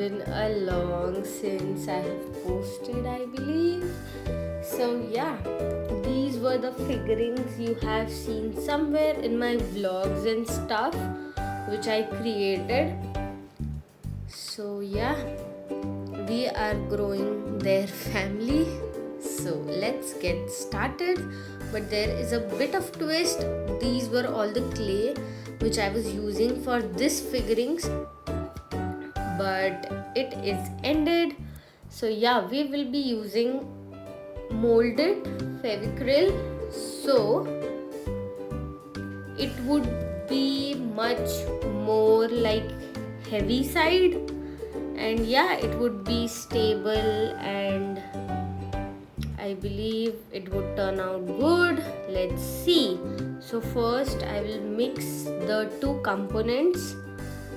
been a long since I have posted, I believe. So yeah, these were the figurines you have seen somewhere in my vlogs and stuff which I created. So yeah, we are growing their family. So let's get started. But there is a bit of twist. These were all the clay which I was using for this figurines, but it is ended. So yeah, we will be using molded Fevicryl, so it would be much more like heavy side, and yeah, it would be stable, and I believe it would turn out good. Let's see. So first I will mix the two components,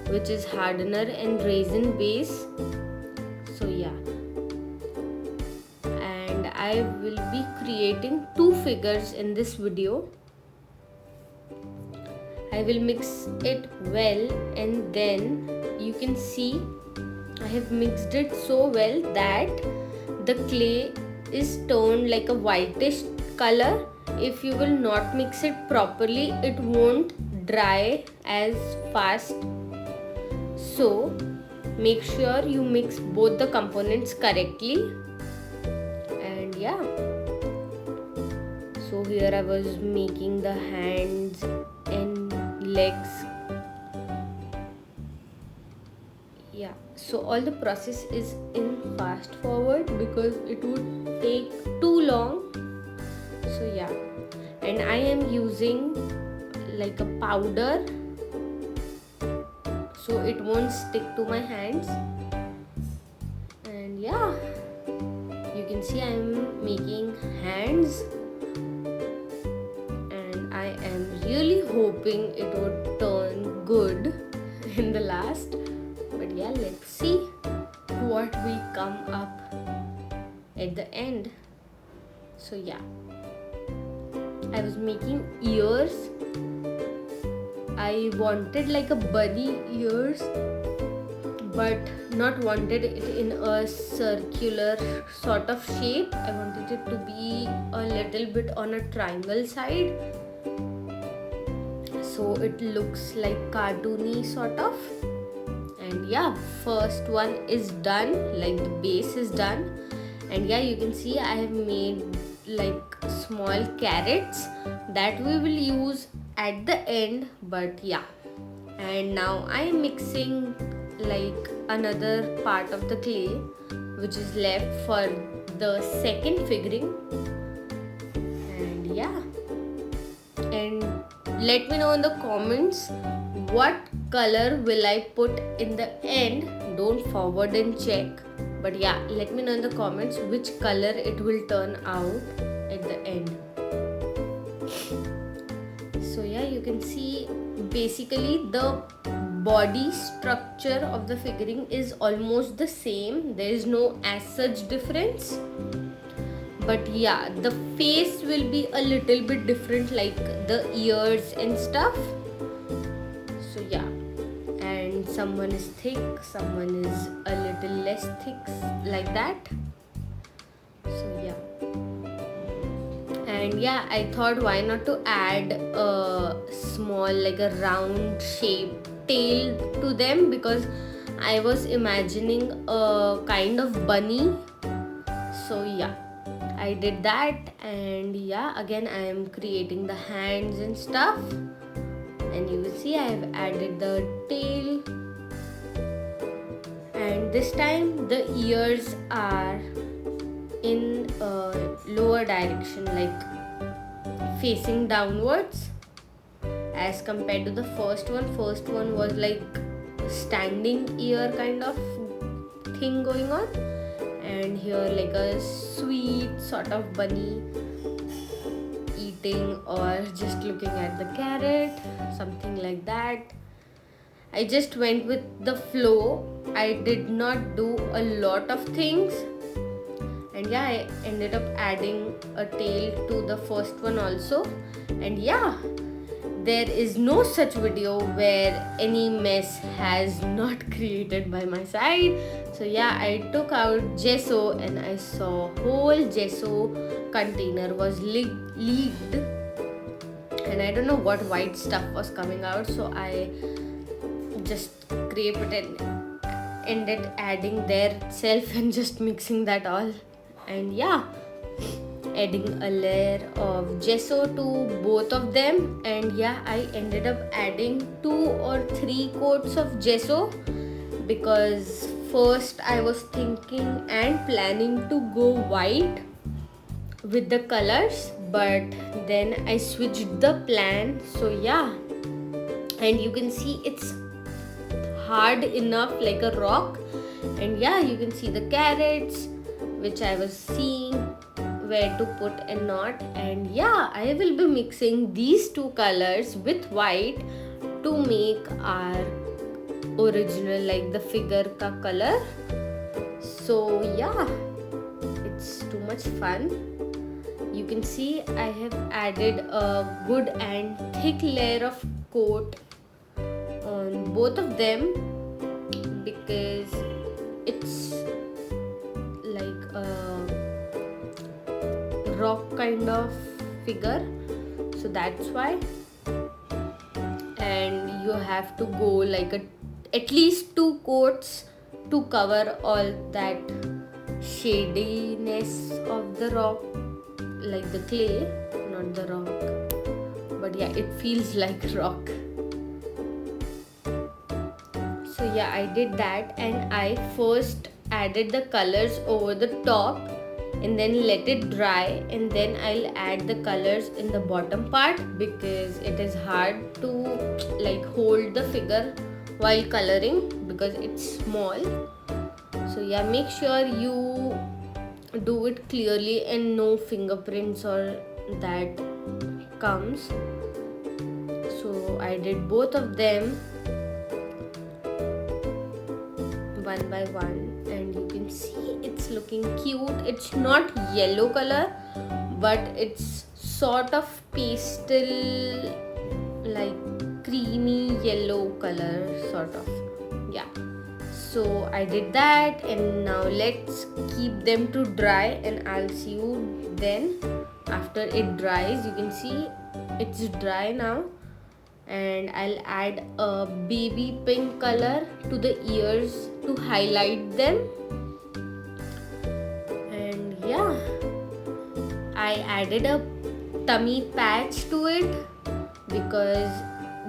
which is hardener and resin base. So yeah, and I will be creating two figures in this video. I will mix it well, and then you can see I have mixed it so well that the clay is turned like a whitish color. If you will not mix it properly, it won't dry as fast. So make sure you mix both the components correctly. And yeah, so here I was making the hands and legs. Yeah, so all the process is in fast forward because it would take too long. So yeah, and I am using like a powder so it won't stick to my hands. And yeah, you can see I am making hands, and I am really hoping it would turn good in the last. But yeah, let's see what we come up at the end. So yeah, I was making ears. I wanted like a bunny ears, but not wanted it in a circular sort of shape. I wanted it to be a little bit on a triangle side, so it looks like cartoony sort of. And yeah, first one is done, like the base is done. And yeah, you can see I have made like small carrots that we will use at the end. But yeah, and now I am mixing like another part of the clay which is left for the second figuring. And yeah, and let me know in the comments what color will I put in the end. Don't forward and check, but yeah, let me know in the comments which color it will turn out at the end. So yeah, you can see basically the body structure of the figurine is almost the same. There is no as such difference, but yeah, the face will be a little bit different, like the ears and stuff. So yeah, and someone is thick, someone is a little less thick, like that. So yeah, and yeah, I thought why not to add a small like a round shape tail to them, because I was imagining a kind of bunny. So yeah, I did that. And yeah, again I am creating the hands and stuff, and you will see I have added the tail, and this time the ears are in a lower direction, like facing downwards, as compared to the first one. First one was like standing ear kind of thing going on, and here like a sweet sort of bunny eating or just looking at the carrot, something like that. I just went with the flow. I did not do a lot of things. And yeah, I ended up adding a tail to the first one also. And yeah, there is no such video where any mess has not created by my side. So yeah, I took out gesso and I saw whole gesso container was leaked, and I don't know what white stuff was coming out, so I just scrape it and ended adding there itself and just mixing that all. And yeah, adding a layer of gesso to both of them, and yeah, I ended up adding 2 or 3 coats of gesso because first I was thinking and planning to go white with the colors, but then I switched the plan. So yeah, and you can see it's hard enough like a rock, and yeah, you can see the carrots which I was seeing where to put a knot. And yeah, I will be mixing these 2 colors with white to make our original like the figure ka color. So yeah, it's too much fun. You can see I have added a good and thick layer of coat on both of them because it's like a rock kind of figure, so that's why. And you have to go like at least 2 coats to cover all that shadiness of the rock, like the clay, not the rock, but yeah, it feels like rock. So yeah, I did that, and I first added the colors over the top and then let it dry, and then I'll add the colors in the bottom part because it is hard to like hold the figure while coloring because it's small. So yeah, make sure you do it clearly and no fingerprints or that comes. So I did both of them one by one, and you can see it's looking cute. It's not yellow color, but it's sort of pastel, like creamy yellow color sort of. Yeah, so I did that, and now let's keep them to dry, and I'll see you then after it dries. You can see it's dry now, and I'll add a baby pink color to the ears to highlight them. And yeah, I added a tummy patch to it because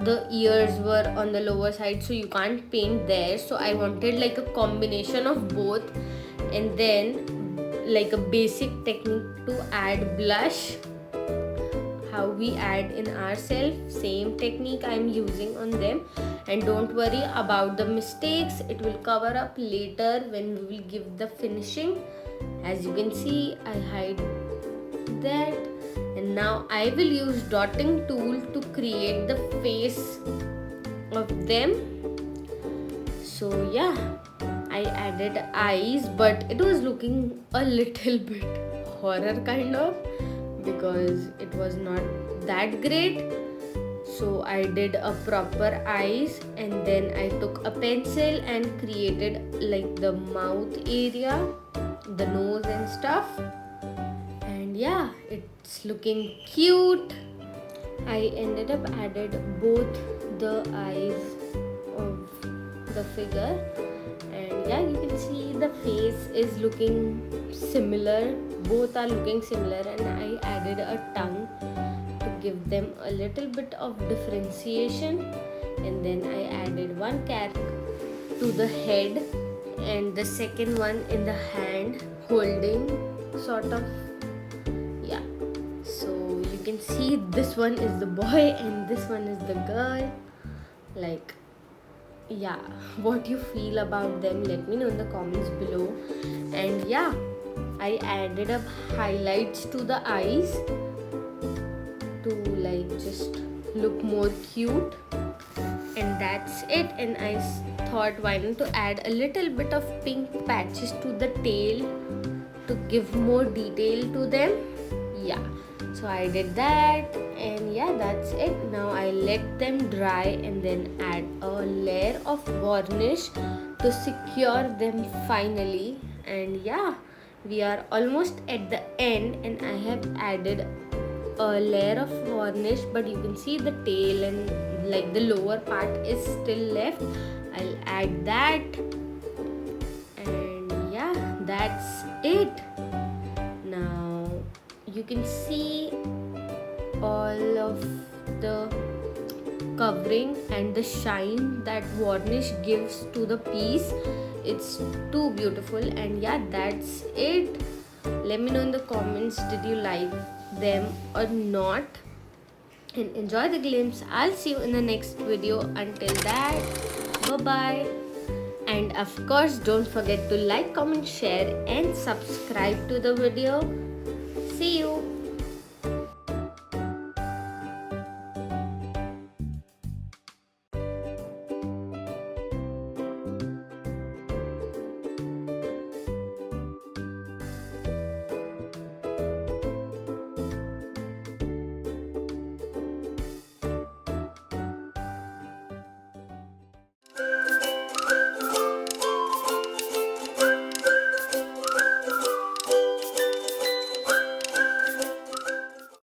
the ears were on the lower side, so you can't paint there, so I wanted like a combination of both. And then like a basic technique to add blush, how we add in ourselves, same technique I'm using on them. And don't worry about the mistakes, it will cover up later when we will give the finishing. As you can see, I hide that, and now I will use dotting tool to create the face of them. So yeah, I added eyes, but it was looking a little bit horror kind of because it was not that great. So I did a proper eyes, and then I took a pencil and created like the mouth area, the nose and stuff. And yeah, it's looking cute. I ended up added both the eyes of the figure, and yeah, you can see the face is looking similar, both are looking similar, and I added a tongue to give them a little bit of differentiation. And then I added one cat to the head and the second one in the hand holding sort of. Yeah, so you can see this one is the boy and this one is the girl. Like, yeah, what you feel about them, let me know in the comments below. And yeah, I added up highlights to the eyes to like just look more cute, and that's it. And I thought why not to add a little bit of pink patches to the tail to give more detail to them. Yeah, So I did that, and yeah, that's it. Now I let them dry and then add a layer of varnish to secure them finally. And yeah, we are almost at the end, and I have added a layer of varnish, but you can see the tail and like the lower part is still left. I'll add that, and yeah, that's it. Now you can see all of the covering and the shine that varnish gives to the piece. It's too beautiful. And yeah, that's it. Let me know in the comments, did you like them or not, and enjoy the glimpse. I'll see you in the next video. Until that, bye bye. And of course, don't forget to like, comment, share and subscribe to the video. See you.